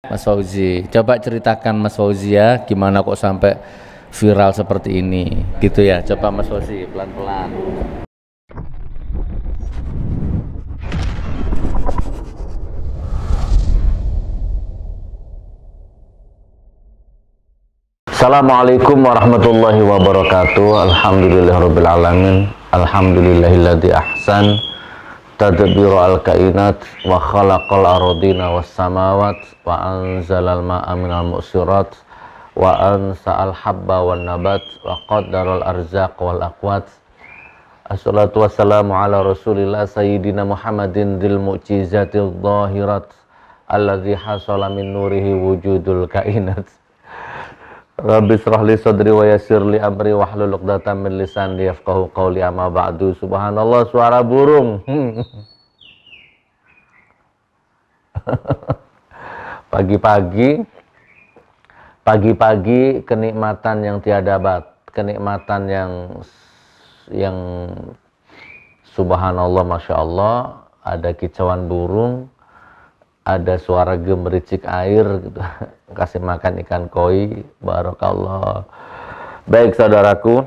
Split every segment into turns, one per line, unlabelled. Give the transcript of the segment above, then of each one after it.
Mas Fauzi, coba ceritakan Mas Fauzi ya, gimana kok sampai viral seperti ini, gitu ya. Coba Mas Fauzi, pelan-pelan. Assalamualaikum warahmatullahi wabarakatuh. Alhamdulillahirrabbilalamin. Alhamdulillahilladzi ahsan tadbiru al-kainat wa khalaqal aradina was samawat wa anzalal ma'a minal mu'sirat wa ansa'al habba wan nabat wa qaddaral arzaq wal aqwat. Assalatu wassalamu ala rasulillah sayyidina Muhammadin dil mu'jizatil dhahirat alladzi hasala min nurihi wujudul kainat. Rabbi shrah li sadri wa yassir li amri wahlul 'uqdatam min lisani yafqahu qawli, amma ba'du. Subhanallah, suara burung. Pagi-pagi kenikmatan yang tiada kenikmatan yang subhanallah, masya Allah, ada kicauan burung, ada suara gemericik air gitu. Kasih makan ikan koi, barakallah. Baik saudaraku,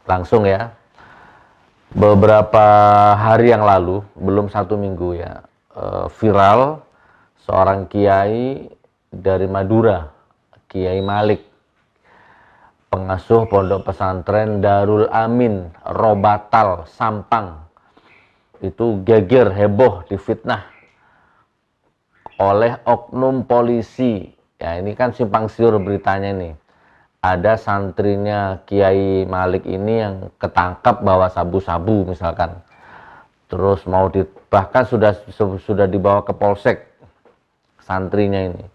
langsung ya, beberapa hari yang lalu, belum 1 minggu ya, viral seorang kiai dari Madura, Kiai Malik, pengasuh pondok pesantren Darul Amin Robatal Sampang, itu geger, heboh, difitnah oleh oknum polisi. Ya, ini kan simpang siur beritanya nih. Ada santrinya Kiai Malik ini yang ketangkap bawa sabu-sabu misalkan. Terus bahkan sudah dibawa ke polsek santrinya ini.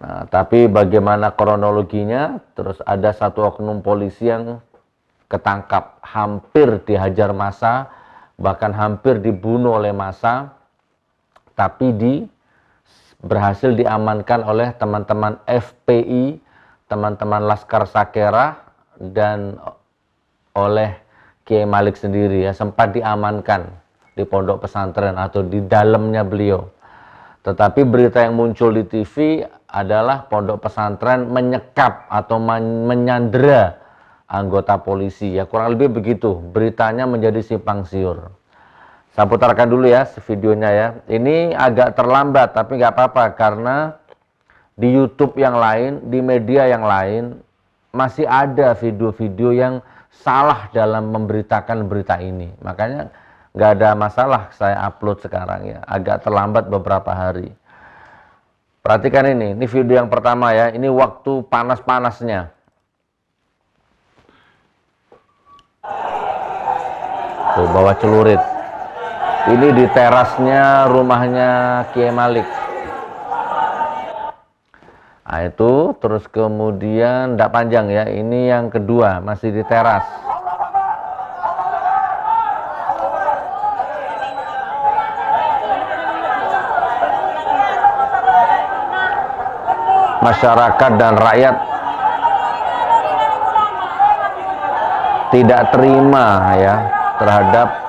Nah, tapi bagaimana kronologinya? Terus ada satu oknum polisi yang ketangkap, hampir dihajar massa, bahkan hampir dibunuh oleh massa, tapi berhasil diamankan oleh teman-teman FPI, teman-teman Laskar Sakera, dan oleh Kiai Malik sendiri ya, sempat diamankan di pondok pesantren atau di dalamnya beliau. Tetapi berita yang muncul di TV adalah pondok pesantren menyekap atau menyandera anggota polisi. Ya, kurang lebih begitu. Beritanya menjadi simpang siur. Saya putarkan dulu ya videonya ya. Ini agak terlambat tapi nggak apa-apa, karena di YouTube yang lain, di media yang lain masih ada video-video yang salah dalam memberitakan berita ini. Makanya nggak ada masalah saya upload sekarang ya. Agak terlambat beberapa hari. Perhatikan ini video yang pertama ya. Ini waktu panas-panasnya. Tuh, bawa celurit. Ini di terasnya rumahnya Kiai Malik. Nah itu, terus kemudian tidak panjang ya, ini yang kedua, masih di teras. Masyarakat dan rakyat tidak terima ya terhadap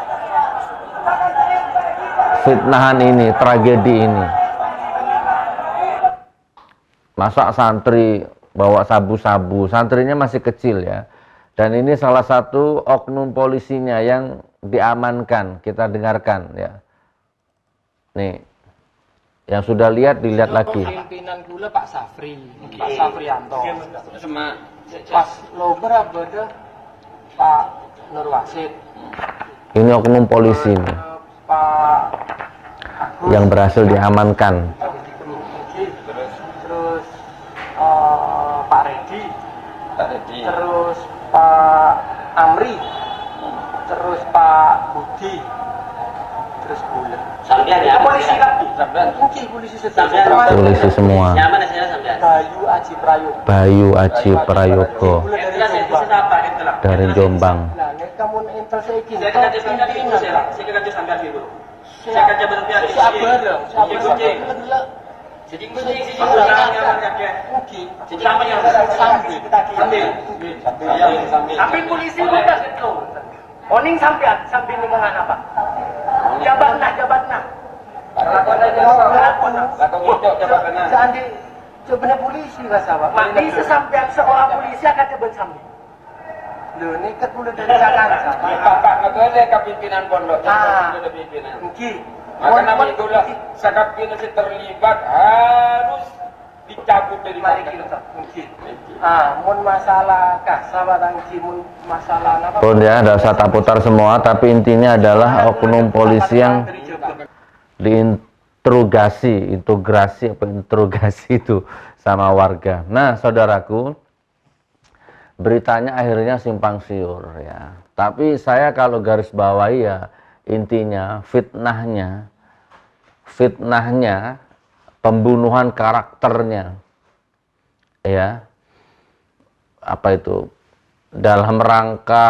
fitnahan ini, tragedi ini. Masa santri bawa sabu-sabu, santrinya masih kecil ya. Dan ini salah satu oknum polisinya yang diamankan, kita dengarkan ya. Nih, yang sudah lihat, dilihat lagi.
Pimpinan gula Pak Safri, Pak Safrianto. Pas Lober ada Pak Nur Wasid.
Ini oknum polisi nih,
Pak
yang berhasil diamankan.
Terus Pak Redi, terus Pak Amri, terus Pak Budi, terus Bulan.
Sampean ya?
Polisi lagi. Mungkin polisi sedang.
Polisi semua.
Nyaman hasilnya sampean?
Bayu Aji Prayogo.
Bayu Aji Prayogo dari Jombang.
Kamu intel saya gini.
Saya akan jabatan dulu, saya akan sampean dulu. Saya akan jabatan pihak di sini. Jadi mesti isi orang yang ada. Jadi apa yang sambil polisi udah itu.
Oning sambil ngomong apa? Jabatna. Seandainya coba polisi nggak salah. Bisa sampai seorang polisi akan coba sampai. Loh, ini kan mulai dari Jakarta.
Bapak ngegolek ke pimpinan pondok. Pimpinan.
Mungkin.
Maka nama itulah sakapin si terlibat harus dicabut dari pondok.
Mungkin. Mun masalah kasar mun masalah apa?
Pun ya, tidak usah tak putar semua, tapi intinya adalah oknum polisi yang integrasi itu sama warga. Nah, saudaraku, beritanya akhirnya simpang siur ya. Tapi saya kalau garis bawahi ya intinya fitnahnya, pembunuhan karakternya, ya, apa itu, dalam rangka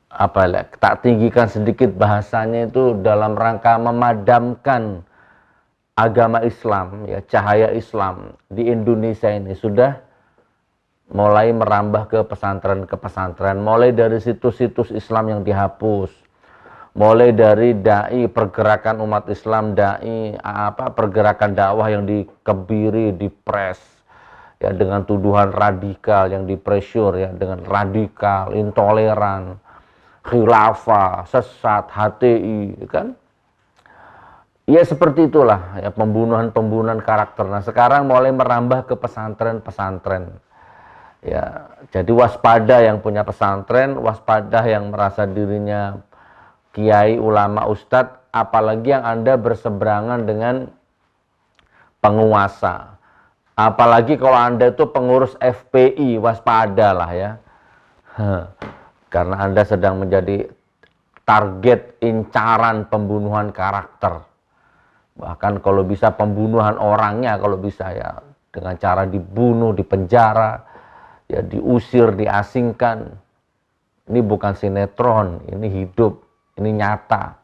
apa ya, tak tinggikan sedikit bahasanya, itu dalam rangka memadamkan agama Islam, ya, cahaya Islam di Indonesia ini sudah mulai merambah ke pesantren, mulai dari situs-situs Islam yang dihapus, mulai dari dai pergerakan umat Islam, pergerakan dakwah yang dikebiri, dipres, ya, dengan tuduhan radikal, yang dipressure, ya, dengan radikal, intoleran, khilafah, sesat, HTI, kan? Ya seperti itulah ya, pembunuhan karakter. Nah sekarang mulai merambah ke pesantren-pesantren. Ya, jadi waspada yang punya pesantren, waspada yang merasa dirinya kiai, ulama, ustadz, apalagi yang Anda berseberangan dengan penguasa. Apalagi kalau Anda itu pengurus FPI, waspadalah ya. Karena Anda sedang menjadi target incaran pembunuhan karakter. Bahkan kalau bisa pembunuhan orangnya, kalau bisa ya dengan cara dibunuh, dipenjara, ya diusir, diasingkan. Ini bukan sinetron, ini hidup, ini nyata.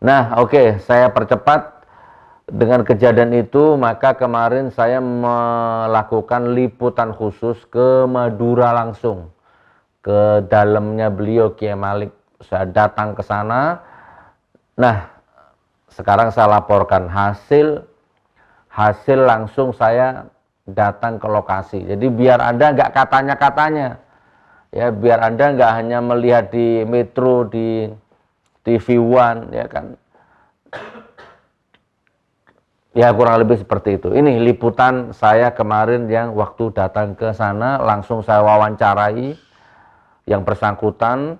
Nah, oke, saya percepat. Dengan kejadian itu, maka kemarin saya melakukan liputan khusus ke Madura langsung, ke dalamnya beliau Kiai Malik. Saya datang ke sana. Nah, sekarang saya laporkan hasil langsung saya datang ke lokasi. Jadi biar Anda nggak katanya-katanya, ya, biar Anda nggak hanya melihat di Metro, di TV One, ya kan, ya kurang lebih seperti itu. Ini liputan saya kemarin yang waktu datang ke sana, langsung saya wawancarai yang bersangkutan.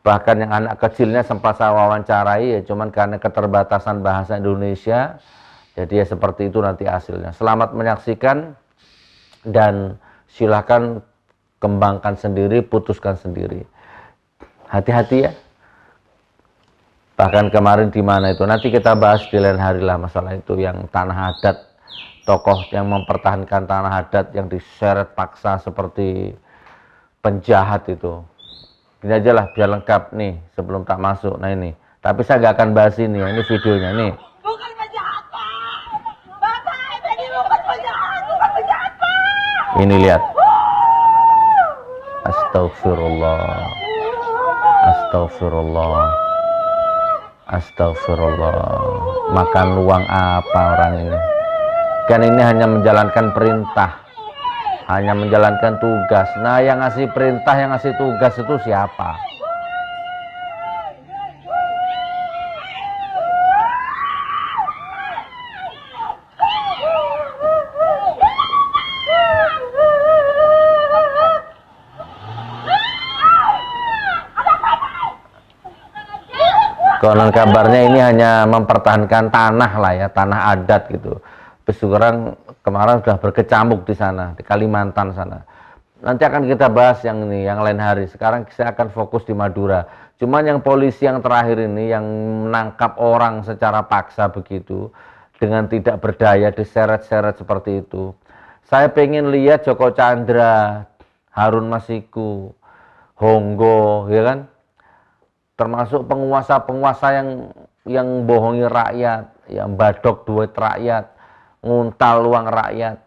Bahkan yang anak kecilnya sempat saya wawancarai, ya cuman karena keterbatasan bahasa Indonesia, jadi ya seperti itu nanti hasilnya. Selamat menyaksikan dan silakan kembangkan sendiri, putuskan sendiri. Hati-hati ya. Bahkan kemarin di mana itu, nanti kita bahas di lain hari lah masalah itu, yang tanah adat, tokoh yang mempertahankan tanah adat yang diseret paksa seperti penjahat itu. Ini aja lah biar lengkap nih sebelum tak masuk. Nah ini, tapi saya gak akan bahas ini ya, ini videonya nih.
Bukan penjahat Pak, Bapak tadi bukan penjahat Pak.
Ini lihat. Astagfirullah, astagfirullah, astagfirullah. Makan uang apa orang ini? Kan ini hanya menjalankan perintah, hanya menjalankan tugas. Nah yang ngasih perintah, yang ngasih tugas itu siapa? Konon kabarnya ini hanya mempertahankan tanah lah ya, tanah adat gitu. Terus sekarang kemarin sudah berkecamuk di sana, di Kalimantan sana. Nanti akan kita bahas yang ini, yang lain hari. Sekarang saya akan fokus di Madura. Cuman yang polisi yang terakhir ini, yang menangkap orang secara paksa begitu, dengan tidak berdaya, diseret-seret seperti itu. Saya pengen lihat Joko Chandra, Harun Masiku, Honggo, ya kan? Termasuk penguasa-penguasa yang bohongi rakyat, yang badok duit rakyat, nguntal uang rakyat,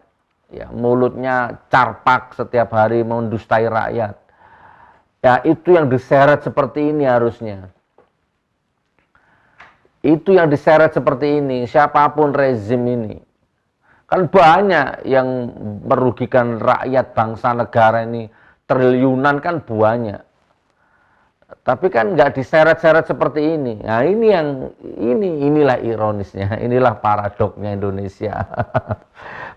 ya, mulutnya carpak setiap hari mendustai rakyat. Ya, itu yang diseret seperti ini harusnya. Itu yang diseret seperti ini, siapapun rezim ini. Kan banyak yang merugikan rakyat, bangsa, negara ini. Triliunan kan banyak. Tapi kan nggak diseret-seret seperti ini. Nah, inilah ironisnya, inilah paradoknya Indonesia.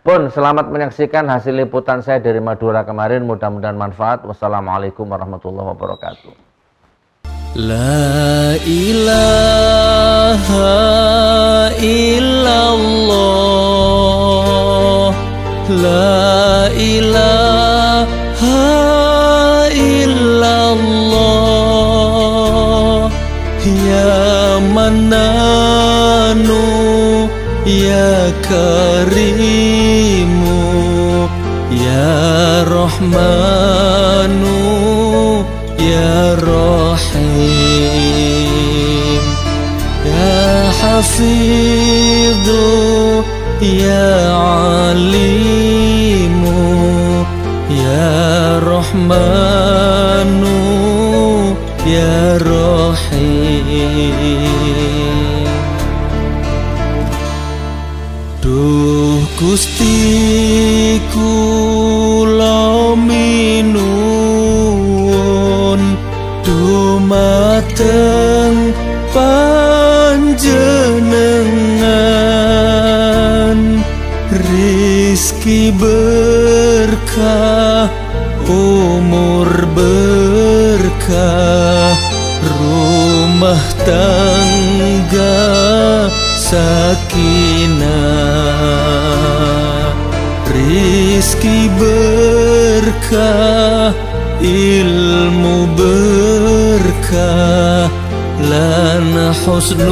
Pun, selamat menyaksikan hasil liputan saya dari Madura kemarin. Mudah-mudahan manfaat. Wassalamualaikum warahmatullahi wabarakatuh.
La ilaha illallah, la ilaha illallah, ya Mannanu ya Karimu ya Rahmanu ya Rahim, ya Hafidhu ya Alimu ya Rahmanu ya Rahim. Duh Gusti kula minuwun dumateng panjenengan, rizki berkah, umur berkah, rumah tangga sakinah, rizki berkah, ilmu berkah, lan husnul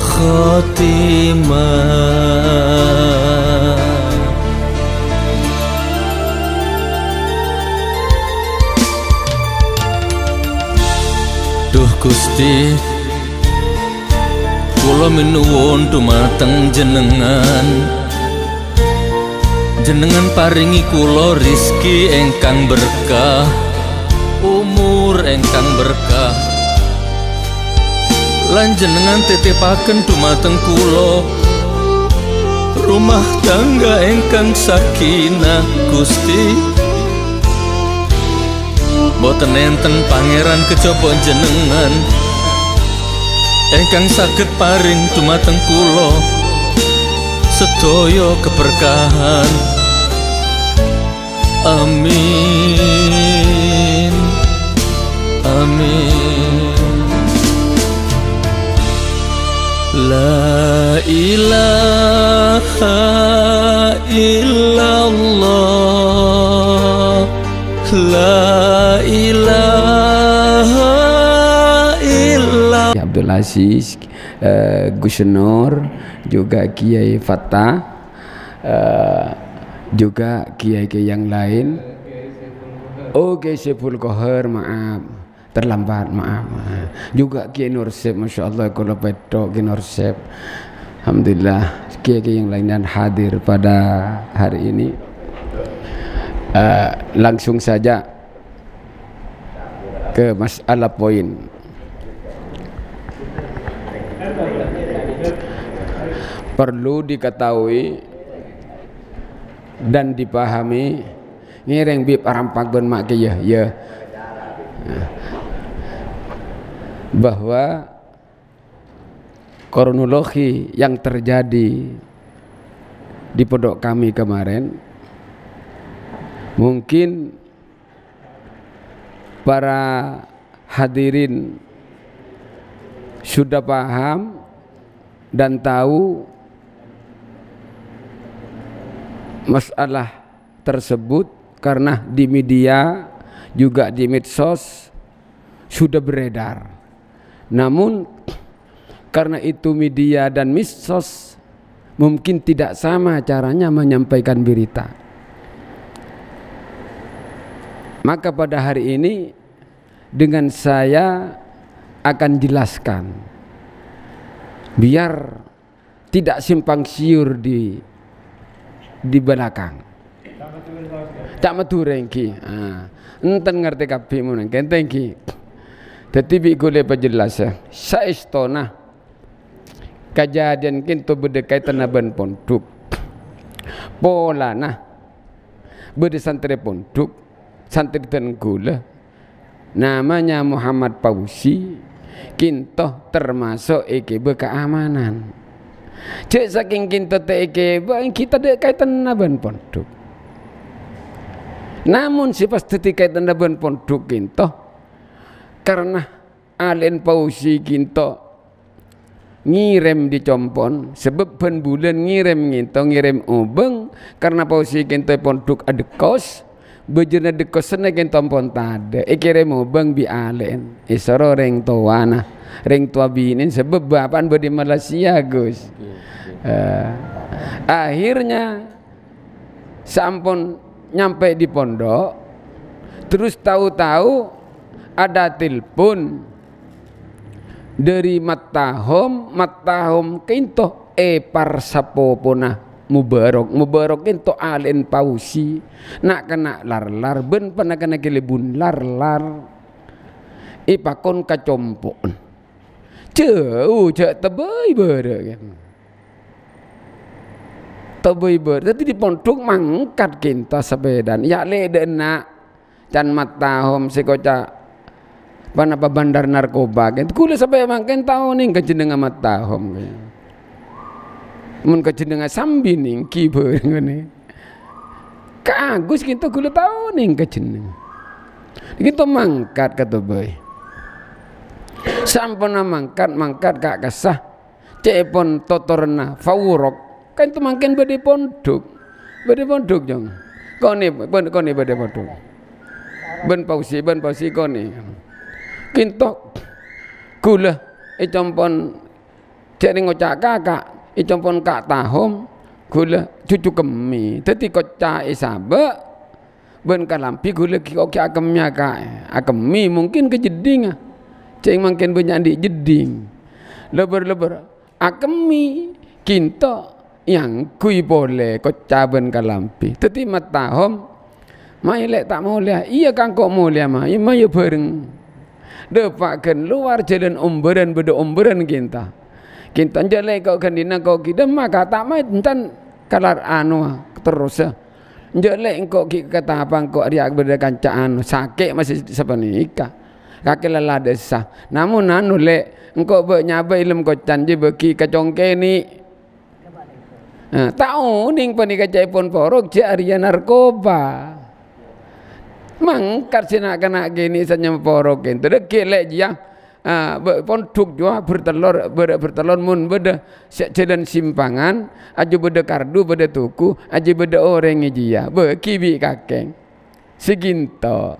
khatimah. Duh Gusti kula minuwun dumateng jenengan, jenengan paringi kula rizki engkang berkah, umur engkang berkah, lan jenengan titipaken dumateng kula rumah tangga engkang sakinah. Gusti boten enten pangeran kejaba jenengan engkang saged paring dumateng kula sedaya keberkahan. Amin, amin. La ilaha illallah, la ilaha illallah.
Abdul Aziz, Gus Nur, juga Kiai Fattah, juga kiai-kiai yang lain. Oke, Saiful Qahar, maaf terlambat, maaf. Juga Kiai Nursep, Masya Allah, kalau pedok Kiai Nursep. Alhamdulillah, kiai-kiai yang lain dan hadir pada hari ini. Langsung saja ke masalah poin. Perlu diketahui dan dipahami ngereng bib arampak ben mak ya bahwa kronologi yang terjadi di pondok kami kemarin mungkin para hadirin sudah paham dan tahu masalah tersebut karena di media juga di medsos sudah beredar. Namun karena itu media dan medsos mungkin tidak sama caranya menyampaikan berita. Maka pada hari ini dengan saya akan jelaskan biar tidak simpang siur di belakang. Cak Madureng ki. Enten ngerti kabeh mun kenteng ki. Dadi bi golek penjelasan. Saestona kejadian kinto berdekatan naban pondok. Polana berde santri pondok, santri tenggula. Namanya Muhammad Fauzi. Kinto termasuk EKB keamanan. Cek saking kinto EKB kita ada kaitan naban pondok. Namun sifat kaitan naban pondok kinto karena Alen Fauzi kinto ngirim di compon sebab pen bulan ngirim ubeng karena Fauzi kinto pondok ada kos. Bejana dekosna ken tompon tade kirim ubang bi alen isoro reng tuana reng tua binin sebab bapan di Malaysia Gus. Akhirnya sampun nyampe di pondok terus tahu-tahu ada telepon dari Matahom kinto parsapopona Mubarok itu Alen Fauzi nak kena lar ben pernah kena kelebun lar ipakon kacompon jauh cak tebay kan tebay tapi di pondok mangkat kinta sepedan ya le nak can Matahom sekoca panapa bandar narkoba kan kula sampai mangken tahun ning kejenengan Matahom mun kejenengan sambi ning kiber ngene ka Agus kita kula tau ning kejenengan kita mangkat kata bae sampun mangkat kak kasah cepon totorna fawurok kan itu mangken bade pondok jong kone bade pondok ben Fauzi kone kintok kula campon cek ning ngocak kakak icampon kak tahom gula cucu kemi dadi kocak isabe ben kalampi gula kok akemnya akemi mungkin kejeding ceng mungkin banyak di jeding leber akemi kinto yang kui boleh kocak ben kalampi dadi Matahom mai lek tak mau lihat iya kang kok mau lihat mai ya bareng depaken luar jalan omberan beda omberan kita jale kau kandina kau kita maka tak mai entan kalar terus jale engkau kata apa engkau dia beda kancaan sakit masih sepenika kaki lelah desa namun le engkau nyabai ilmu kau canji beki kacongke ni tahu ning panika caipon porok jarian narkoba mangkat sina kena gini senyum porok itu dek lek dia pondok jua bertelur mun beda jalan simpangan aja beda kardu beda tuku aja beda orang dia kibi kakeng seginto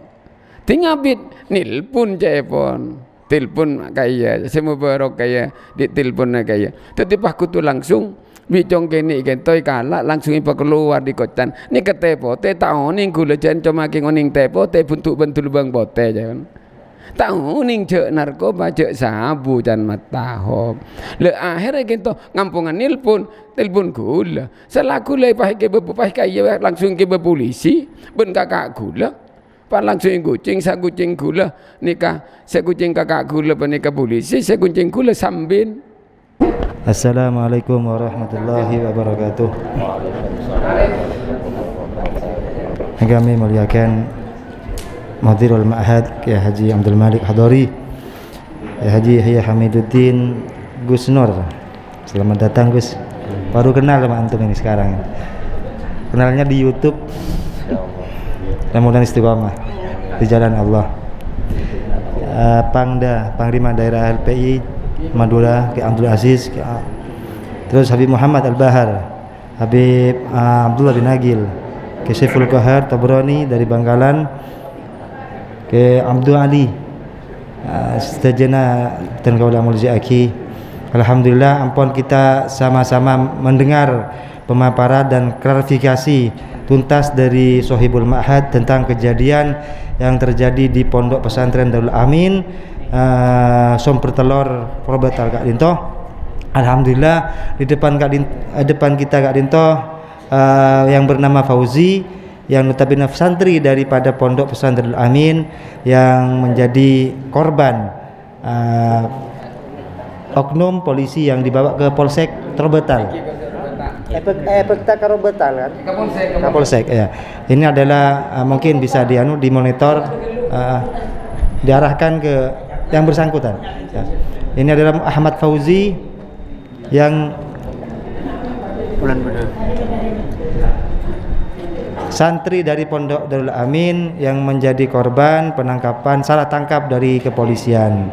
tinggal bit nilpun telepon kaya semua barok kaya di teleponnya kaya tetapi aku tu langsung bicong kene kentoy kala langsung ipa keluar di kocan ni ketepo te tahu ning gula jan cuma ngoning tepo te bentuk lubang bote jangan tahu ning cek narkoba cek sabu dan Matahom le akhirnya kita ngampungan telepon gula selaku le pakai kaya langsung ke polisi ben kakak gula pak langsung kucing sa kucing gula nikah saya kucing kakak gula panika polisi saya kucing gula sambin.
Assalamualaikum warahmatullahi wabarakatuh. Kami muliakan Mudirul Ma'had Kiai Haji Abdul Malik Hadori, Kiai Haji Yahya Hamiduddin Gus Nur. Selamat datang Gus. Baru kenal sama antum ini sekarang. Kenalnya di YouTube. Mudah-mudahan istiqomah di jalan Allah. Panglima Daerah LPI Madura Kiai Abdul Aziz, terus Habib Muhammad Al-Bahar, Habib Abdullah bin Agil, Kiai Saiful Qahar Tabrani dari Bangkalan, ke Abdul Ali Stajana dan Kaulah Mulzi Aki. Alhamdulillah ampun kita sama-sama mendengar pemaparan dan klarifikasi tuntas dari Sohibul Ma'had tentang kejadian yang terjadi di Pondok Pesantren Darul Amin Somper Telur Probetal Kak Dinto. Alhamdulillah di depan kita Kak Dinto yang bernama Fauzi yang notabene santri daripada Pondok Pesantren Amin yang menjadi korban oknum polisi yang dibawa ke Polsek Terobetal. Epekta Karobetal kan? Kapolsek ya. Ini adalah mungkin bisa dimonitor, diarahkan ke yang bersangkutan. Ya. Ini adalah Ahmad Fauzi yang santri dari Pondok Darul Amin yang menjadi korban penangkapan salah tangkap dari kepolisian.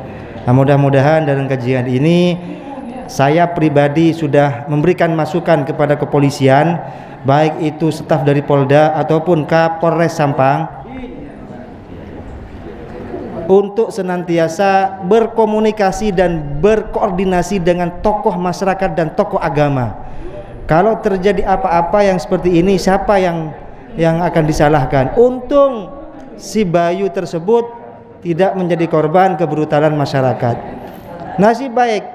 Nah, mudah-mudahan dalam kajian ini saya pribadi sudah memberikan masukan kepada kepolisian, baik itu staf dari Polda ataupun Kapolres Sampang, untuk senantiasa berkomunikasi dan berkoordinasi dengan tokoh masyarakat dan tokoh agama. Kalau terjadi apa-apa yang seperti ini, siapa yang akan disalahkan? Untung si Bayu tersebut tidak menjadi korban kebrutalan masyarakat. Nasib baik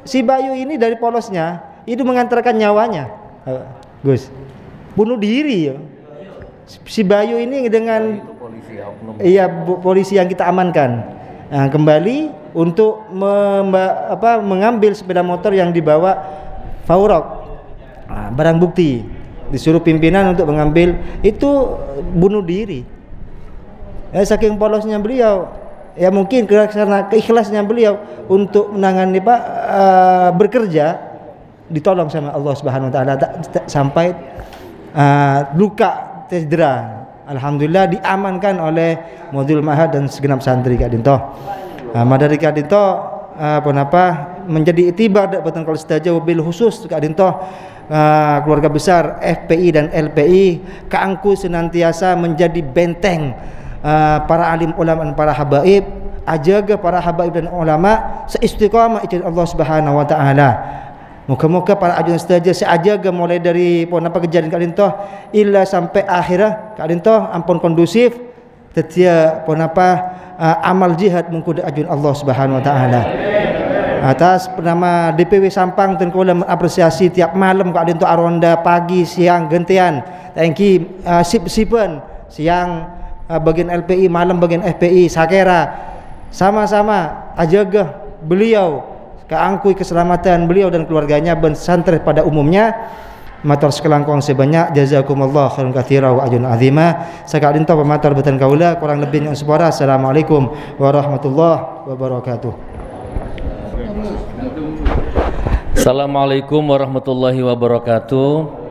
si Bayu ini dari polosnya itu mengantarkan nyawanya, Gus, bunuh diri ya. Si Bayu ini dengan polisi yang kita amankan, nah, kembali untuk mengambil sepeda motor yang dibawa Faurok, nah, barang bukti, disuruh pimpinan untuk mengambil, itu bunuh diri. Saking polosnya beliau, ya mungkin karena keikhlasnya beliau untuk menangani bekerja, ditolong sama Allah Subhanahu Wa Taala sampai luka cedera. Alhamdulillah diamankan oleh Modul Ma'had dan segenap santri Kak Dinto. Madari Kak Dinto menjadi itibar dapatan kalau setaja bil khusus Kak Dinto, keluarga besar FPI dan LPI keangku senantiasa menjadi benteng para alim ulama dan para habaib, ajaga para habaib dan ulama seistiqamah ijin Allah Subhanahu Wa Taala. Moga-moga para ajudan setaja seajaga mulai dari kejadian Kak Dinto illa sampai akhirah Kak Dinto ampun kondusif tetia amal jihad mengkuda ajun Allah Subhanahu Wa Taala. Atas nama DPW Sampang dan kula mengapresiasi tiap malam Kak Dinto aronda pagi siang gantian. Thank you sip-sipen siang bagian LPI, malam bagian FPI sakera. Sama-sama ajaga beliau keangkui keselamatan beliau dan keluarganya dan santri pada umumnya. Matur sekelangkong sebanyak jazakumullah khairan katsira wa ajrun azima. Sakak dinto pematur beten kaula kurang lebihnya separa. Assalamualaikum warahmatullahi wabarakatuh.
Assalamualaikum warahmatullahi wabarakatuh.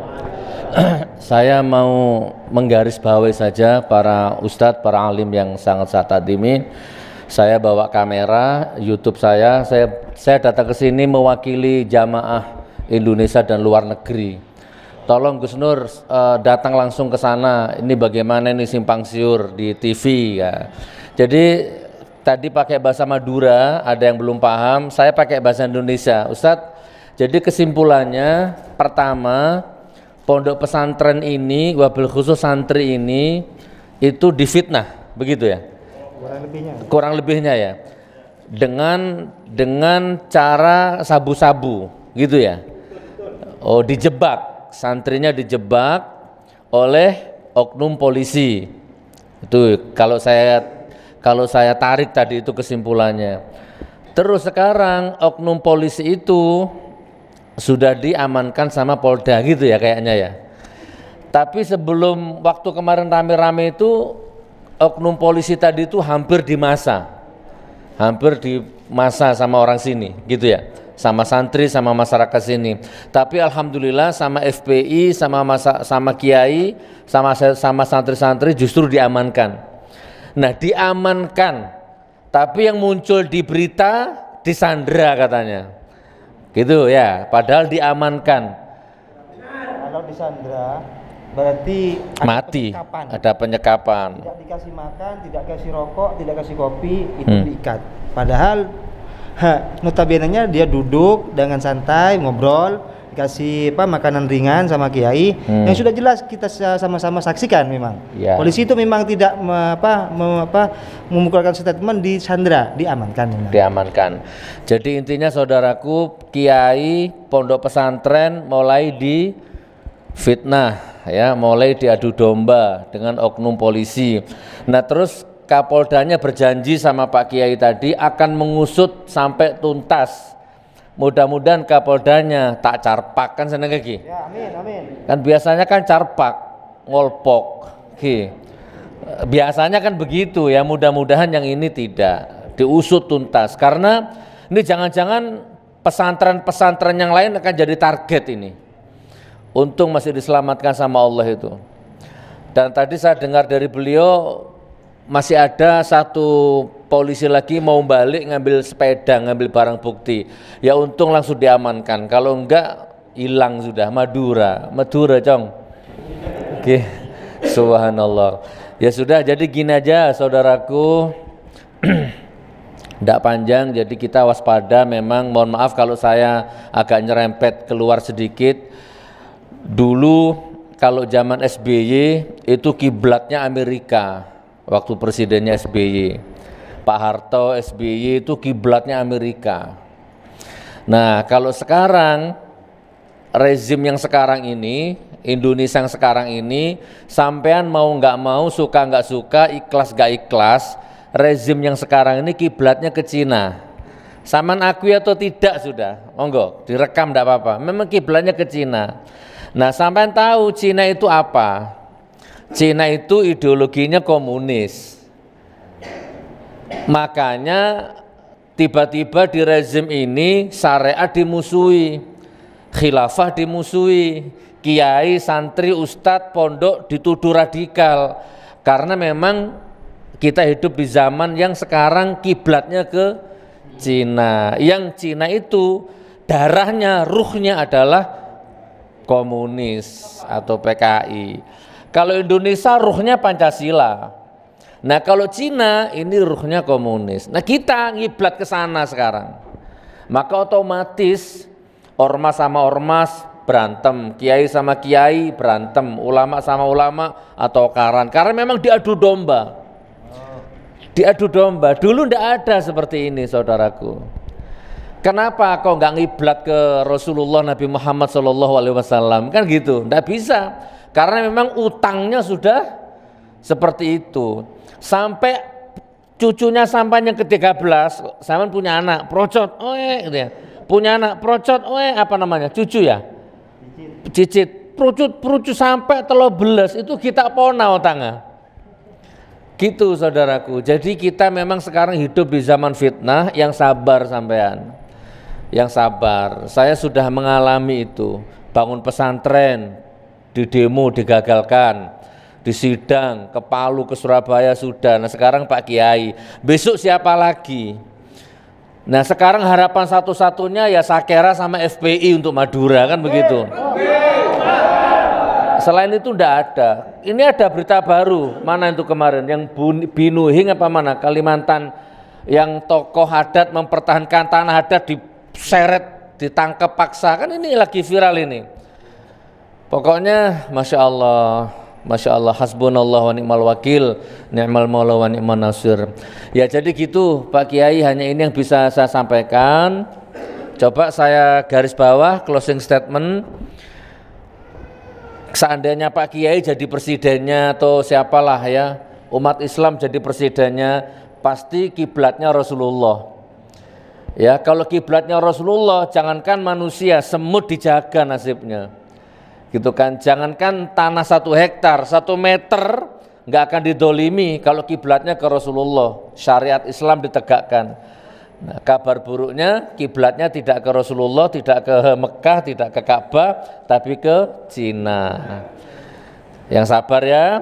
Saya mau menggarisbawahi saja para ustadz, para alim yang sangat saya takdimi. Saya bawa kamera YouTube saya datang ke sini mewakili jamaah Indonesia dan luar negeri. Tolong Gus Nur datang langsung ke sana. Ini bagaimana ini simpang siur di TV ya. Jadi tadi pakai bahasa Madura, ada yang belum paham, saya pakai bahasa Indonesia. Ustadz, jadi kesimpulannya pertama, pondok pesantren ini, wabil khusus santri ini itu difitnah, begitu ya? Kurang lebihnya ya, dengan cara sabu-sabu gitu ya. Oh, dijebak, santrinya dijebak oleh oknum polisi. Itu kalau saya tarik tadi itu kesimpulannya. Terus sekarang oknum polisi itu sudah diamankan sama Polda gitu ya kayaknya ya. Tapi sebelum waktu kemarin rame-rame itu oknum polisi tadi itu hampir dimasa sama orang sini gitu ya, sama santri sama masyarakat sini. Tapi alhamdulillah sama FPI sama kiai sama santri-santri justru diamankan. Nah diamankan, tapi yang muncul di berita disandra katanya gitu ya, padahal diamankan.
Kalau disandra berarti
mati, ada penyekapan.
Tidak dikasih makan, tidak kasih rokok, tidak kasih kopi, itu diikat. Padahal notabene-nya dia duduk dengan santai ngobrol, dikasih makanan ringan sama kiai, yang sudah jelas kita sama-sama saksikan memang. Ya. Polisi itu memang tidak memukulkan statement di sandra, diamankan memang.
Diamankan. Jadi intinya saudaraku, kiai pondok pesantren mulai fitnah, ya, mulai diadu domba dengan oknum polisi. Nah, terus Kapoldanya berjanji sama Pak Kiai tadi akan mengusut sampai tuntas. Mudah-mudahan Kapoldanya tak carpak, kan seneng lagi.
Ya, amin, amin.
Kan biasanya kan carpak, ngolpok. Biasanya kan begitu ya, mudah-mudahan yang ini tidak diusut tuntas. Karena ini jangan-jangan pesantren-pesantren yang lain akan jadi target ini. Untung masih diselamatkan sama Allah itu. Dan tadi saya dengar dari beliau masih ada satu polisi lagi mau balik ngambil sepeda, ngambil barang bukti. Ya untung langsung diamankan. Kalau enggak hilang sudah. Madura, Cong. Oke, subhanallah. Ya sudah, jadi gini aja saudaraku. Tidak panjang, jadi kita waspada. Memang mohon maaf kalau saya agak nyerempet keluar sedikit. Dulu kalau zaman SBY itu kiblatnya Amerika. Waktu presidennya SBY, Pak Harto, SBY itu kiblatnya Amerika. Nah, kalau sekarang rezim yang sekarang ini, Indonesia yang sekarang ini, sampean mau nggak mau, suka nggak suka, ikhlas nggak ikhlas, rezim yang sekarang ini kiblatnya ke Cina. Saman akui atau tidak sudah, monggo direkam nggak apa-apa. Memang kiblatnya ke Cina. Nah, sampean tahu Cina itu apa? Cina itu ideologinya komunis. Makanya tiba-tiba di rezim ini syariat dimusuhi, khilafah dimusuhi, kiai, santri, ustadz, pondok dituduh radikal. Karena memang kita hidup di zaman yang sekarang kiblatnya ke Cina. Yang Cina itu darahnya, ruhnya adalah komunis atau PKI. Kalau Indonesia ruhnya Pancasila. Nah, kalau Cina ini ruhnya komunis. Nah, kita ngiblat ke sana sekarang. Maka otomatis ormas sama ormas berantem, kiai sama kiai berantem, ulama sama ulama atau karan. Karena memang diadu domba. Diadu domba. Dulu ndak ada seperti ini, saudaraku. Kenapa kau nggak ngiblat ke Rasulullah Nabi Muhammad SAW? Kan gitu, ndak bisa. Karena memang utangnya sudah seperti itu. Sampai cucunya sampai yang ke-13, saya punya anak procot, gitu ya. Punya anak procot, apa namanya? Cucu ya? Cicit. Perucut sampai 13 itu kita pona utangnya. Gitu saudaraku. Jadi kita memang sekarang hidup di zaman fitnah, yang sabar sampean. Yang sabar. Saya sudah mengalami itu. Bangun pesantren, di demo digagalkan, di sidang ke Palu, ke Surabaya sudah. Nah sekarang Pak Kiai, besok siapa lagi? Nah sekarang harapan satu-satunya ya Sakera sama FPI untuk Madura, kan begitu. Selain itu enggak ada. Ini ada berita baru, mana itu kemarin yang Binuhing apa mana, Kalimantan, yang tokoh adat mempertahankan tanah adat diseret, ditangkap paksa, kan ini lagi viral ini. Pokoknya Masya Allah, hasbunallah wa ni'mal wakil, ni'mal maula wa ni'man nasir. Ya jadi gitu Pak Kiai, hanya ini yang bisa saya sampaikan. Coba saya garis bawah closing statement. Seandainya Pak Kiai jadi presidennya atau siapalah ya, umat Islam jadi presidennya, pasti kiblatnya Rasulullah. Ya kalau kiblatnya Rasulullah, jangankan manusia, semut dijaga nasibnya. Gitu kan, jangankan tanah 1 hektar, 1 meter nggak akan didolimi kalau kiblatnya ke Rasulullah, syariat Islam ditegakkan. Nah, kabar buruknya kiblatnya tidak ke Rasulullah, tidak ke Mekah, tidak ke Ka'bah, tapi ke Cina. Nah, yang sabar ya.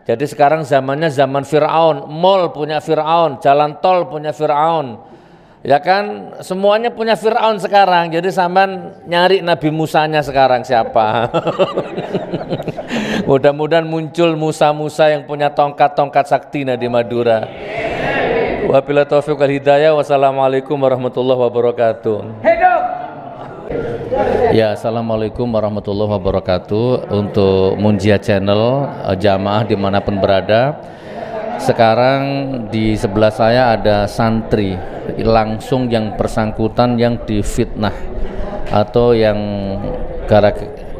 Jadi sekarang zamannya zaman Fir'aun, mall punya Fir'aun, jalan tol punya Fir'aun. Ya kan, semuanya punya Fir'aun sekarang. Jadi sampean nyari Nabi Musanya sekarang siapa? Mudah-mudahan muncul Musa-Musa yang punya tongkat-tongkat sakti di Madura. Wabillahi taufiq wal hidayah. Wassalamualaikum warahmatullahi wabarakatuh. Ya, assalamualaikum warahmatullahi wabarakatuh. Untuk Munjia Channel, jamaah dimanapun berada. Sekarang di sebelah saya ada santri langsung yang bersangkutan yang difitnah atau yang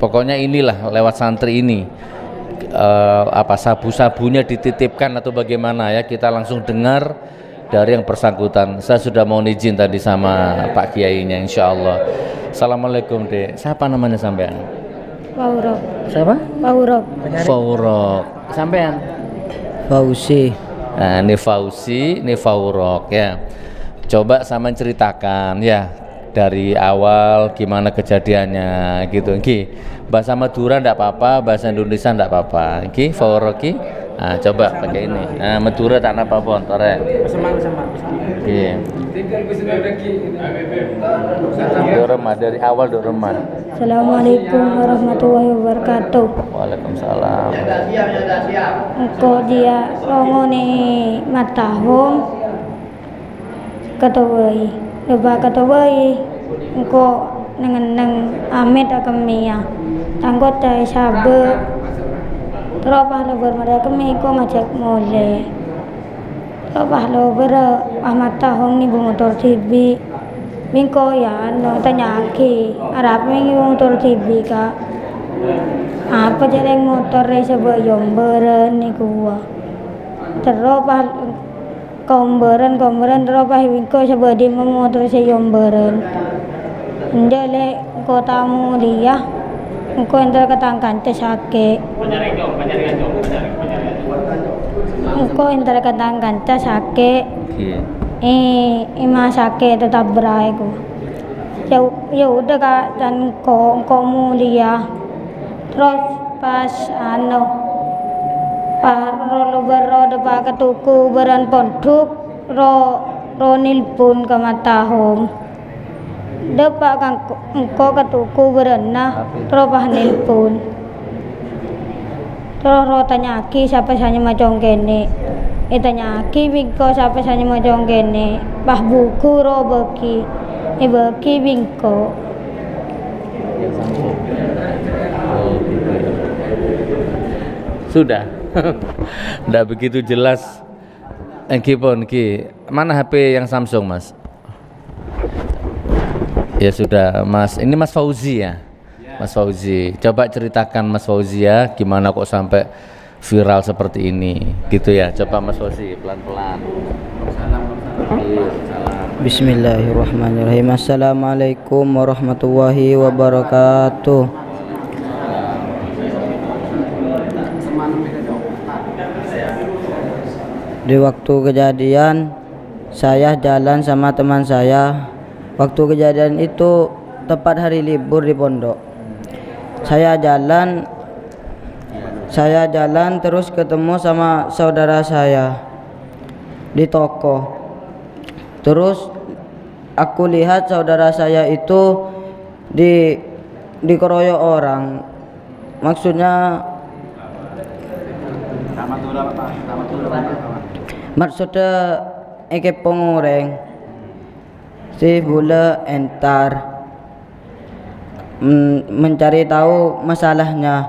pokoknya inilah lewat santri ini apa sabu-sabunya dititipkan atau bagaimana ya, kita langsung dengar dari yang bersangkutan. Saya sudah mohon izin tadi sama Pak Kiainya, insya Allah. Assalamualaikum Dek. Siapa namanya sampean?
Faurok.
Siapa?
Faurok.
Faurok. Sampean?
Fauzi.
Nah, ini Fauzi, ini Faurok ya. Coba sama ceritakan ya dari awal gimana kejadiannya gitu. Bahasa Madura enggak apa-apa, bahasa Indonesia enggak apa-apa. Faurok ki. Nah, coba pakai ini. Nah, Madura tak apa-apa, tore. Doremah dari awal doremah.
Assalamualaikum warahmatullahi wabarakatuh.
Waalaikumsalam.
Engkau dia longo ni matahum katawai. Lepas katawai engkau neng amit akamia. Tanggot tay sabe. Teropah lo bermada kami ko ngajak mole. Teropah lo ahmad tahong ni motor TV. Mingko ya no tanyaki. Arab mingi motor TV ka. Apa jarang motor resa beren ni kuwa. Teropah komberan teropah mingko sebadi motor se yomberen. Ndele ko tamu dia. Engkau entar katangkan tesake. Engkau entar katangkan tesake. Ima sake tetap berai ku. Ya udah kak, dan engkau mulia. Terus pas lo berroda pak ketuku beran ponduk ro nilpun ke matahum. Depak kang engkau ketuku berenah teropah nelpon terus tanyaki siapa sanya macam kene tanyaki bingko siapa sanya macam kene bah buku ro beki bingko
sudah. Nggak begitu jelas. Mana HP yang Samsung Mas? Ya sudah Mas, ini Mas Fauzi ya? Mas Fauzi, coba ceritakan Mas Fauzi ya, gimana kok sampai viral seperti ini gitu ya. Coba Mas Fauzi pelan-pelan.
Bismillahirrahmanirrahim. Assalamualaikum warahmatullahi wabarakatuh. Di waktu kejadian saya jalan sama teman saya. Waktu kejadian itu tepat hari libur di pondok. Saya jalan terus ketemu sama saudara saya di toko. Terus aku lihat saudara saya itu dikeroyok orang. Maksudnya eke pengoreng si bula entar mencari tahu masalahnya.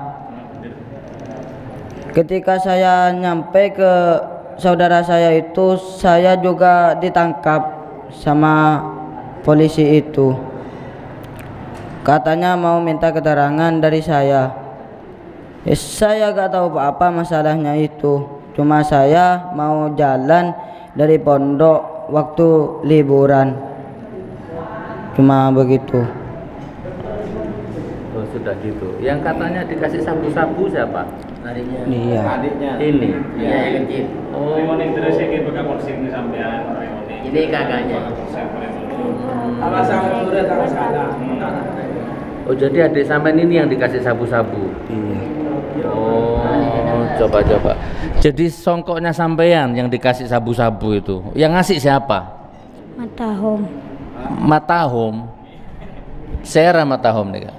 Ketika saya nyampe ke saudara saya itu, saya juga ditangkap sama polisi itu. Katanya mau minta keterangan dari saya. Saya gak tahu apa masalahnya itu. Cuma saya mau jalan dari pondok waktu liburan. Cuma begitu.
Oh, sudah gitu. Yang katanya dikasih sabu-sabu siapa? Adiknya.
Iya.
Adiknya. Ini.
Iya, yang kecil.
Oh.
Ini kakaknya.
Oh, jadi adik sampean ini yang dikasih sabu-sabu.
Iya.
Oh, coba. Jadi songkoknya sampean yang dikasih sabu-sabu itu. Yang ngasih siapa? Matahum. Sera Matahum nih Kak.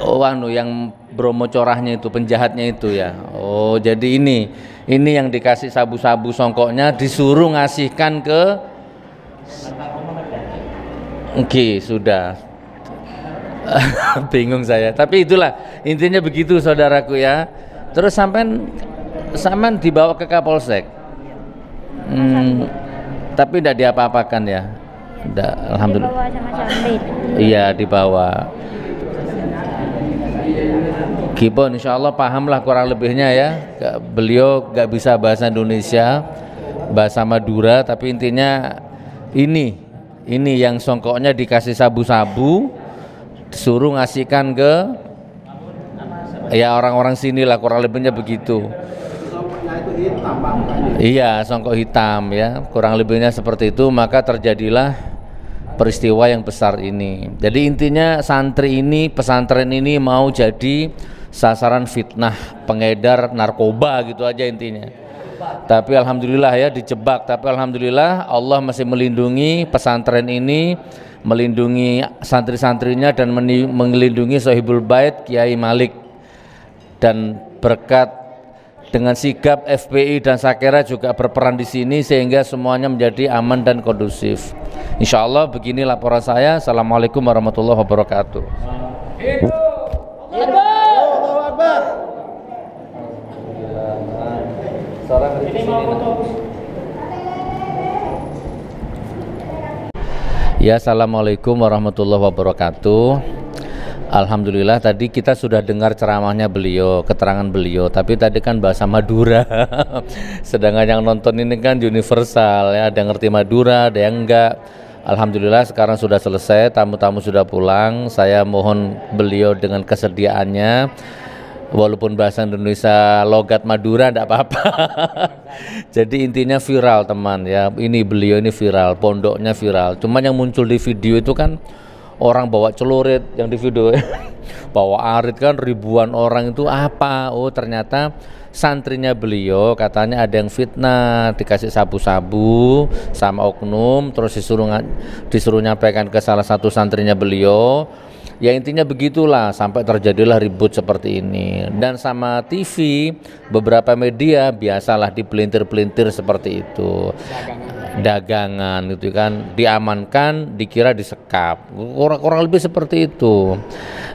Oh, yang Bromo corahnya itu, penjahatnya itu ya. Oh, jadi ini yang dikasih sabu-sabu songkoknya disuruh ngasihkan ke sudah. Bingung saya. Tapi itulah intinya begitu saudaraku ya. Terus sampean dibawa ke Kapolsek. Tapi tidak diapa-apakan ya. Alhamdulillah.
Dibawa sama Sambit.
Iya, dibawa. Kipon insya Allah pahamlah kurang lebihnya ya. Beliau gak bisa bahasa Indonesia, bahasa Madura, tapi intinya ini yang songkoknya dikasih sabu-sabu, disuruh ngasihkan ke ya orang-orang sini lah, kurang lebihnya begitu. Iya, songkok hitam ya, kurang lebihnya seperti itu. Maka terjadilah peristiwa yang besar ini. Jadi intinya santri ini, pesantren ini mau jadi sasaran fitnah, pengedar narkoba gitu aja intinya. Tapi alhamdulillah ya dijebak, tapi alhamdulillah Allah masih melindungi pesantren ini, melindungi santri-santrinya dan melindungi Sohibul Bait Kiai Malik. Dan berkat dengan sigap FPI dan Sakera juga berperan di sini sehingga semuanya menjadi aman dan kondusif. Insya Allah begini laporan saya. Assalamualaikum warahmatullahi wabarakatuh. Ya, assalamualaikum warahmatullahi wabarakatuh. Alhamdulillah tadi kita sudah dengar ceramahnya beliau, keterangan beliau, tapi tadi kan bahasa Madura. Sedangkan yang nonton ini kan universal ya, ada yang ngerti Madura, ada yang enggak. Alhamdulillah sekarang sudah selesai, tamu-tamu sudah pulang. Saya mohon beliau dengan kesediaannya, walaupun bahasa Indonesia logat Madura enggak apa-apa. Jadi intinya viral teman ya, ini beliau ini viral, pondoknya viral. Cuman yang muncul di video itu kan orang bawa celurit yang di video, bawa arit kan ribuan orang itu apa? Oh ternyata santrinya beliau katanya ada yang fitnah, dikasih sabu-sabu sama oknum, terus disuruh nyampaikan ke salah satu santrinya beliau. Ya intinya begitulah sampai terjadilah ribut seperti ini. Dan sama TV, beberapa media biasalah dipelintir-pelintir seperti itu. Dagangan gitu kan, diamankan, dikira disekap, kurang lebih seperti itu.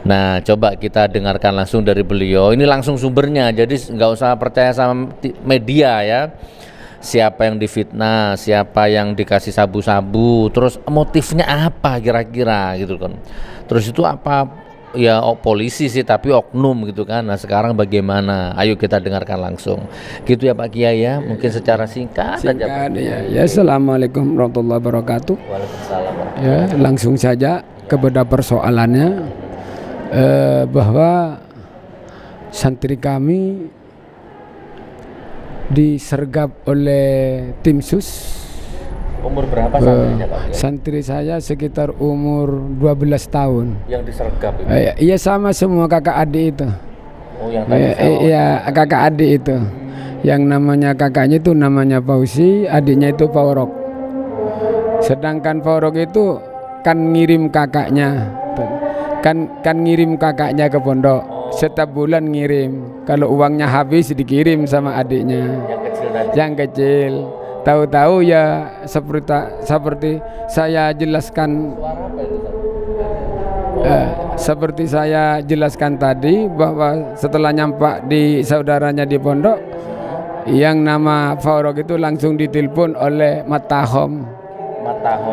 Nah coba kita dengarkan langsung dari beliau, ini langsung sumbernya, jadi nggak usah percaya sama media ya. Siapa yang difitnah, siapa yang dikasih sabu-sabu, terus motifnya apa kira-kira gitu kan. Terus itu apa ya, polisi sih tapi oknum gitu kan. Nah sekarang bagaimana, ayo kita dengarkan langsung gitu ya Pak Kiai ya, mungkin secara singkat aja.
Ya, assalamualaikum warahmatullahi wabarakatuh.
Waalaikumsalam.
Ya, langsung saja kepada persoalannya, bahwa santri kami disergap oleh tim sus.
Umur berapa santrinya Pak Kiai?
Santri saya sekitar umur 12 tahun.
Yang disergap itu?
Iya sama semua kakak adik itu.
Oh yang tadi
iya kakak adik itu. Yang namanya kakaknya itu namanya Fauzi, adiknya itu Faurok. Sedangkan Faurok itu kan ngirim kakaknya, kan ngirim kakaknya ke pondok. Setiap bulan ngirim. Kalau uangnya habis dikirim sama adiknya.
Yang kecil tadi.
Yang kecil. Tahu-tahu ya seperti saya jelaskan. Seperti saya jelaskan tadi, bahwa setelah nyampak di saudaranya di pondok, yang nama Faurok itu langsung ditelepon oleh Matahom.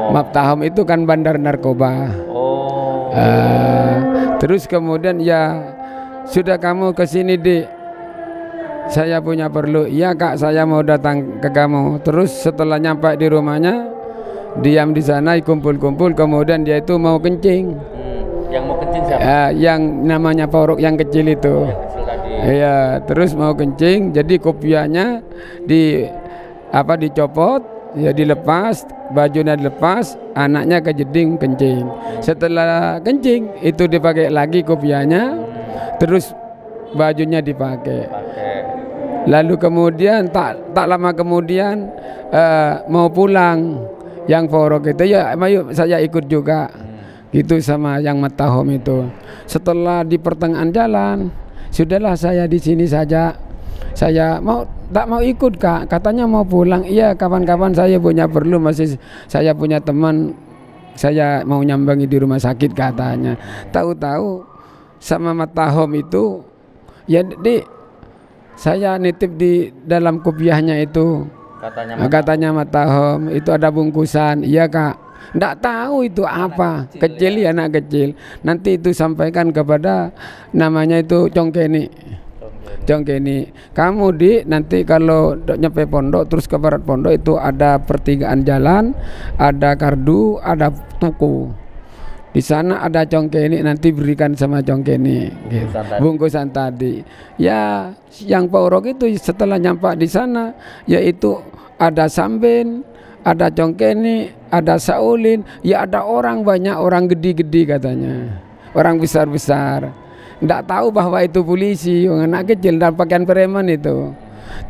Matahom itu kan bandar narkoba. Terus kemudian ya sudah kamu kesini Dik, saya punya perlu. Iya Kak, saya mau datang ke kamu. Terus setelah nyampe di rumahnya, diam di sana, kumpul-kumpul, kemudian dia itu mau kencing.
Yang mau kencing siapa?
Yang namanya Fauruk yang kecil itu.
Yang kecil tadi.
Iya, terus mau kencing, jadi kopiahnya dicopot, ya dilepas, bajunya dilepas, anaknya kejeding kencing. Setelah kencing itu dipakai lagi kopiahnya, terus bajunya dipakai. Lalu kemudian tak lama kemudian mau pulang yang Fauruk itu, ya ayo saya ikut juga gitu sama yang Matahom itu. Setelah di pertengahan jalan, sudahlah saya di sini saja, saya tak mau ikut Kak, katanya mau pulang. Iya kapan-kapan saya punya perlu, masih saya punya teman, saya mau nyambangi di rumah sakit katanya. Tahu-tahu sama Matahom itu, ya Dik, saya nitip di dalam kopiahnya itu, katanya Matahom itu ada bungkusan. Iya Kak, Nggak tahu itu apa, kecil ya, anak kecil. Nanti itu sampaikan kepada namanya itu congkeni. Congkeni. Kamu nanti kalau nyampe pondok terus ke barat pondok itu ada pertigaan jalan, ada kardu, ada tuku. Di sana ada congkeni, nanti berikan sama congkeni gitu. Bungkusan tadi. Ya, yang paurok itu setelah nyampe di sana yaitu ada samben, ada congkeni, ada saulin, ya ada orang banyak, orang gede-gede katanya. Orang besar-besar. Nggak tahu bahwa itu polisi, anak kecil dan pakaian preman itu.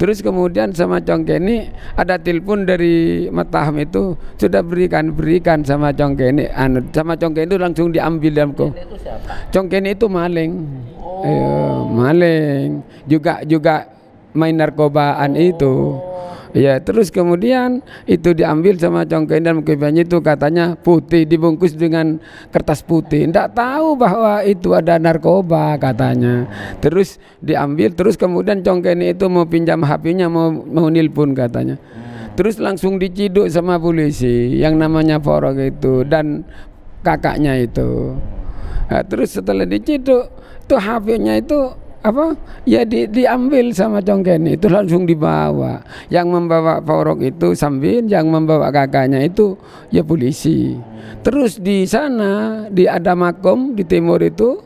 Terus kemudian sama congkeni ada telepon dari Mataham itu sudah berikan sama congkeni, sama congkeni itu langsung diambil dalamku. Congkeni itu maling, maling juga main narkobaan itu. Ya, terus kemudian itu diambil sama congkeni dan mukibanya itu katanya putih, dibungkus dengan kertas putih. Nggak tahu bahwa itu ada narkoba katanya. Terus diambil, terus kemudian congkeni itu mau pinjam HP-nya, mau nilpun katanya. Terus langsung diciduk sama polisi yang namanya Forok itu dan kakaknya itu. Nah, terus setelah diciduk, tuh HP-nya itu apa ya diambil sama congkeni itu langsung dibawa. Yang membawa Forok itu Sambin, yang membawa kakaknya itu ya polisi. Terus di sana ada makom di timur itu,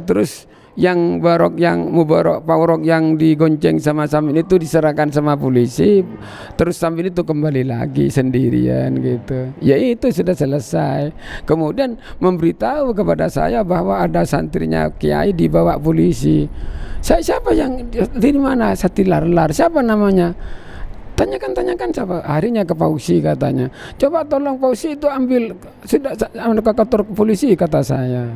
terus yang Mubarok Forok yang digonceng sama Sambin itu diserahkan sama polisi. Terus Sambin itu kembali lagi sendirian gitu. Ya itu sudah selesai. Kemudian memberitahu kepada saya bahwa ada santrinya kiai dibawa polisi. Saya siapa yang di mana? Satilar-lar. Siapa namanya? Tanyakan siapa? Harinya ke Pausi katanya. Coba tolong Pausi itu ambil sudah ke kantor polisi kata saya.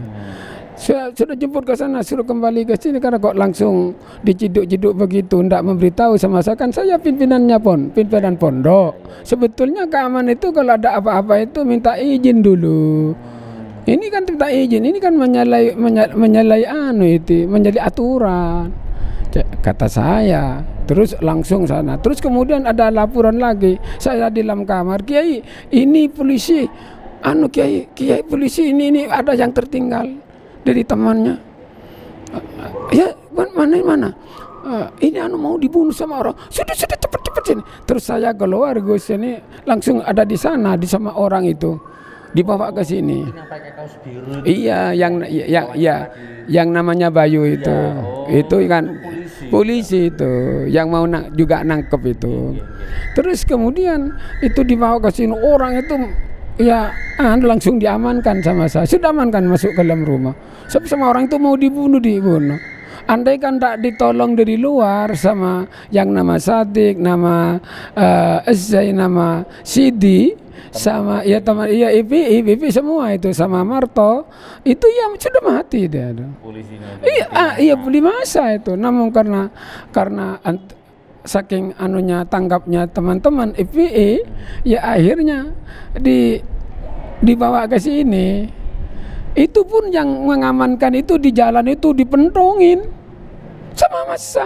Sudah jemput ke sana, suruh kembali ke sini karena kok langsung diciduk-ciduk begitu, ndak memberitahu sama saya. Kan saya pimpinannya pimpinan pondok. Sebetulnya keamanan itu kalau ada apa-apa itu minta izin dulu. Ini kan minta izin, ini kan menyalahi itu, menjadi aturan. Kata saya. Terus langsung sana. Terus kemudian ada laporan lagi. Saya di dalam kamar, Kiai, ini polisi. Kiai polisi ini ada yang tertinggal dari temannya. Ya mana ini mau dibunuh sama orang. Sudah cepet sini. Terus saya keluar Gus ini langsung ada di sana sama orang itu dibawa ke sini. Iya yang namanya Bayu itu. Itu kan polisi itu yang mau juga nangkep itu. Terus kemudian itu dibawa ke sini, orang itu ya langsung diamankan sama saya. Sudah amankan masuk ke dalam rumah. Sama orang itu mau dibunuh. Andai kan tak ditolong dari luar sama yang nama Sadik, nama Zai, nama Sidi, sama ya teman IPI semua itu sama Marto itu ya sudah mati dia. Iya beli masa itu. Namun karena saking tanggapnya teman-teman IPI ya akhirnya dibawa ke sini. Itu pun yang mengamankan itu di jalan itu dipentongin sama massa,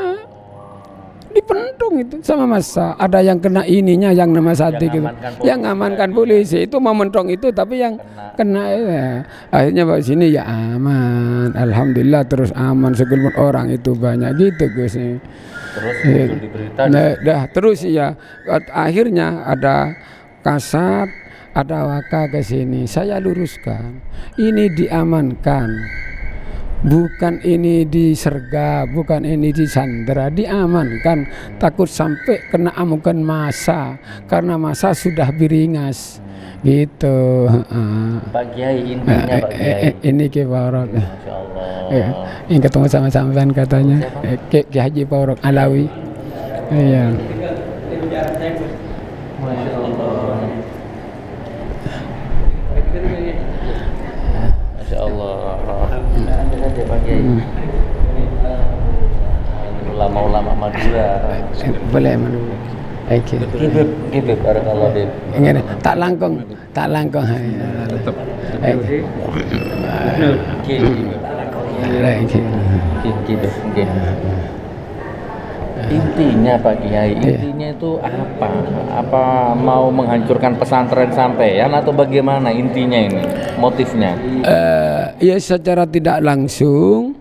dipentung itu sama massa. Ada yang kena ininya yang nama Sadik itu, yang ngamankan polisi itu mementong itu, tapi yang kena ya. Akhirnya bawa sini ya aman, alhamdulillah terus aman. Segelumut orang itu banyak gitu Gus. Terus terus ya akhirnya ada kasat, ada waka ke sini. Saya luruskan, ini diamankan, bukan ini disergap, bukan ini disandera, diamankan. Takut sampai kena amukan massa karena massa sudah biringas gitu.
Pak Kiai, intinya Pak Kiai
ini Ki Forok. Ini ketemu sama sampean katanya Ki Haji Forok Alawi. Iya.
Masya Allah. Pak Kiai. Ulama-ulama Madura.
Boleh Madura. Oke.
Gibib, barakallah Bib.
Ngene, tak langkung. Tetep.
Intinya Pak Kiai, intinya itu apa? Apa mau menghancurkan pesantren sampean atau bagaimana intinya ini, motifnya?
Ya secara tidak langsung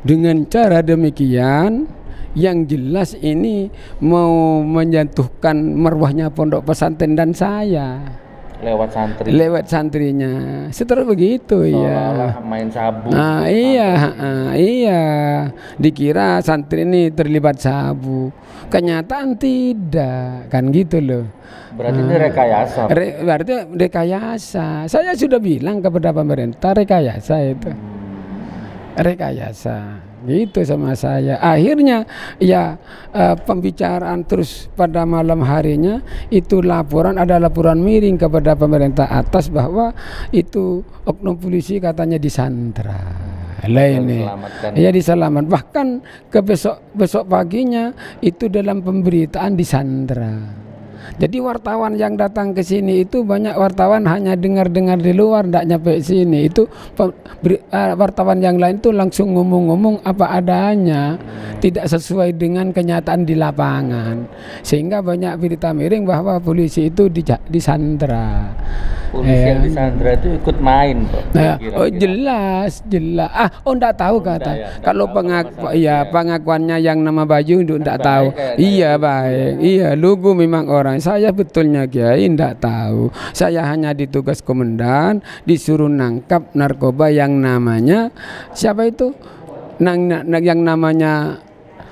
dengan cara demikian yang jelas ini mau menjatuhkan marwahnya pondok pesantren dan saya.
Lewat santri.
Lewat santrinya. Setelah begitu ya.
Main sabu.
Nah, iya. Dikira santri ini terlibat sabu. Kenyataan tidak, kan gitu loh.
Berarti ini rekayasa.
Berarti rekayasa. Saya sudah bilang kepada pemerintah rekayasa itu. Rekayasa. Gitu sama saya. Akhirnya ya pembicaraan terus pada malam harinya itu ada laporan miring kepada pemerintah atas bahwa itu oknum polisi katanya disandra. Ini ya diselamat, bahkan ke besok paginya itu dalam pemberitaan disandra. Jadi wartawan yang datang ke sini itu banyak wartawan hanya dengar-dengar di luar, tidak nyampe sini. Itu wartawan yang lain tuh langsung ngomong-ngomong apa adanya, tidak sesuai dengan kenyataan di lapangan. Sehingga banyak berita miring bahwa polisi itu disandra.
Polisi yang disandra itu ikut main, Pak.
Oh jelas. Enggak tahu kata. Kalau pengakuannya yang nama Bayu itu enggak tahu. Iya baik. Iya, lugu memang orang. Saya betulnya Kiai enggak tahu. Saya hanya ditugas komandan disuruh nangkap narkoba yang namanya siapa itu? Yang namanya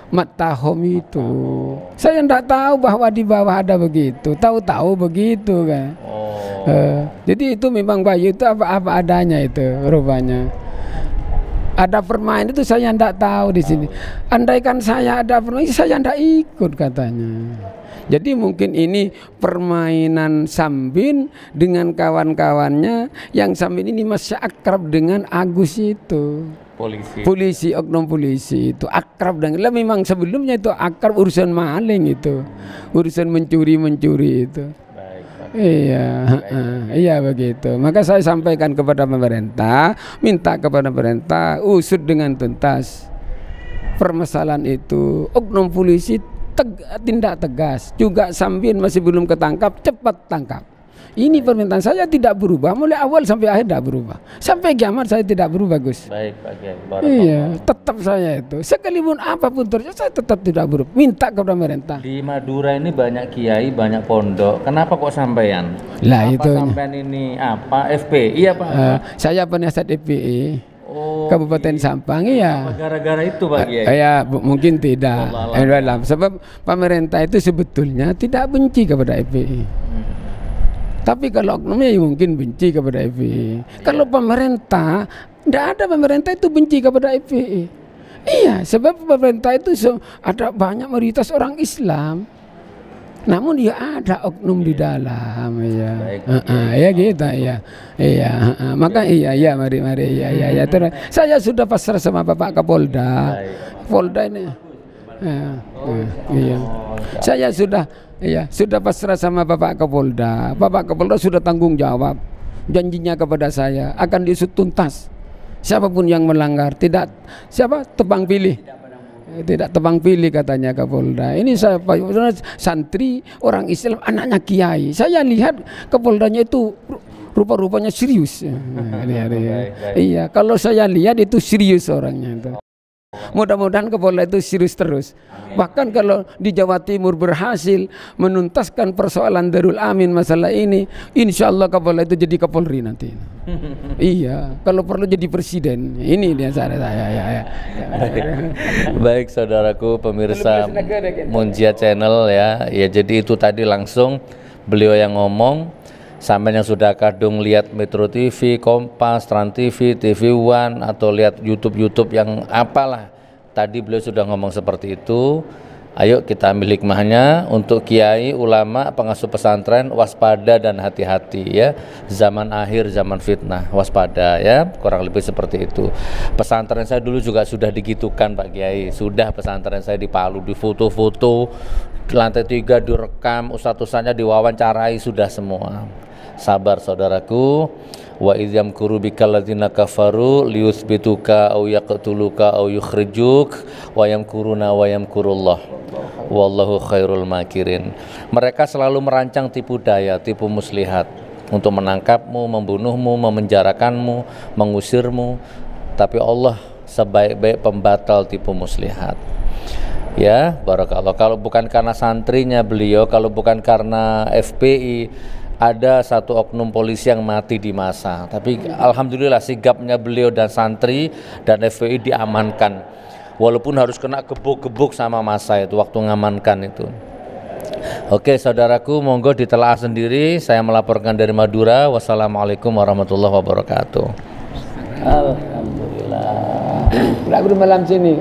Matahom itu. Saya enggak tahu bahwa di bawah ada begitu. Tahu-tahu begitu kan. Jadi itu memang Bayu itu apa adanya itu rupanya. Ada permain itu saya enggak tahu di sini. Andaikan saya ada permain saya enggak ikut katanya. Jadi mungkin ini permainan Sambin dengan kawan-kawannya yang Sambin ini masih akrab dengan Agus itu. Polisi, oknum polisi itu akrab dengan memang sebelumnya itu akrab urusan maling itu. Urusan mencuri itu. Iya begitu. Maka saya sampaikan kepada pemerintah, minta kepada pemerintah usut dengan tuntas permasalahan itu. Oknum polisi tindak tegas. Juga Sambin masih belum ketangkap, cepat tangkap. Ini permintaan saya tidak berubah mulai awal sampai akhir tidak berubah. Sampai kiamat saya tidak berubah, Gus.
Baik, Pak Kiai.
Iya, tetap saya itu. Sekalipun apapun terjadi saya tetap tidak berubah. Minta kepada pemerintah.
Di Madura ini banyak kiai, banyak pondok. Kenapa kok sampean?
Lah
apa
itu.
Sampean ini apa? FPI apa?
Saya penasihat FPI. Kabupaten Sampang ya.
Gara-gara itu Pak Kiai?
Ya mungkin tidak. Sebab pemerintah itu sebetulnya tidak benci kepada FPI. Tapi kalau oknumnya ya mungkin benci kepada FPI. Kalau pemerintah, tidak ada pemerintah itu benci kepada FPI. Iya, sebab pemerintah itu ada banyak mayoritas orang Islam. Namun dia ada oknum di dalam, ya. Ya gitu, ya. Iya, maka iya, mari, iya. Terus saya sudah pasrah sama Bapak Kapolda. Polda ini. Iya. Saya sudah pasrah sama Bapak Kapolda. Bapak Kapolda sudah tanggung jawab. Janjinya kepada saya akan diusut tuntas. Siapapun yang melanggar tebang pilih. Tidak tebang pilih katanya Kapolda. Ini saya santri orang Islam, anaknya kiai. Saya lihat Kapoldanya itu rupa-rupanya serius. Iya, kalau saya lihat itu serius orangnya itu. Mudah-mudahan Kapolda itu serius terus. Bahkan kalau di Jawa Timur berhasil menuntaskan persoalan Darul Amin masalah ini, insya Allah Kapolda itu jadi Kapolri nanti. Iya, kalau perlu jadi presiden. Ini dia saya.
Baik saudaraku pemirsa Munjia Channel ya. Ya jadi itu tadi langsung beliau yang ngomong. Sampai yang sudah kadung lihat Metro TV, Kompas, Trans TV, TV One atau lihat YouTube yang apalah. Tadi beliau sudah ngomong seperti itu. Ayo kita ambil hikmahnya untuk kiai, ulama, pengasuh pesantren, waspada dan hati-hati ya. Zaman akhir, zaman fitnah, waspada ya. Kurang lebih seperti itu. Pesantren saya dulu juga sudah digitukan Pak Kiai. Sudah pesantren saya di Palu, di foto-foto, lantai 3 direkam, ustadz-ustadznya diwawancarai, sudah semua. sabar saudaraku. Wa idh yamkuru bikal ladzina kafaru liyuthbituka aw yaqtuluka aw yukhrijuk wa yamkuruna wa yamkurullah wallahu khairul makirin. Mereka selalu merancang tipu daya, tipu muslihat untuk menangkapmu, membunuhmu, memenjarakanmu, mengusirmu, tapi Allah sebaik-baik pembatal tipu muslihat. Ya, barakallah. Kalau bukan karena santrinya beliau, kalau bukan karena FPI, ada satu oknum polisi yang mati di masa. Tapi alhamdulillah sigapnya beliau dan santri dan FPI diamankan. Walaupun harus kena gebuk-gebuk sama masa itu waktu ngamankan itu. Oke, saudaraku, monggo ditelaah sendiri. Saya melaporkan dari Madura. Wassalamualaikum warahmatullahi wabarakatuh.
Alhamdulillah. Enggak malam sini.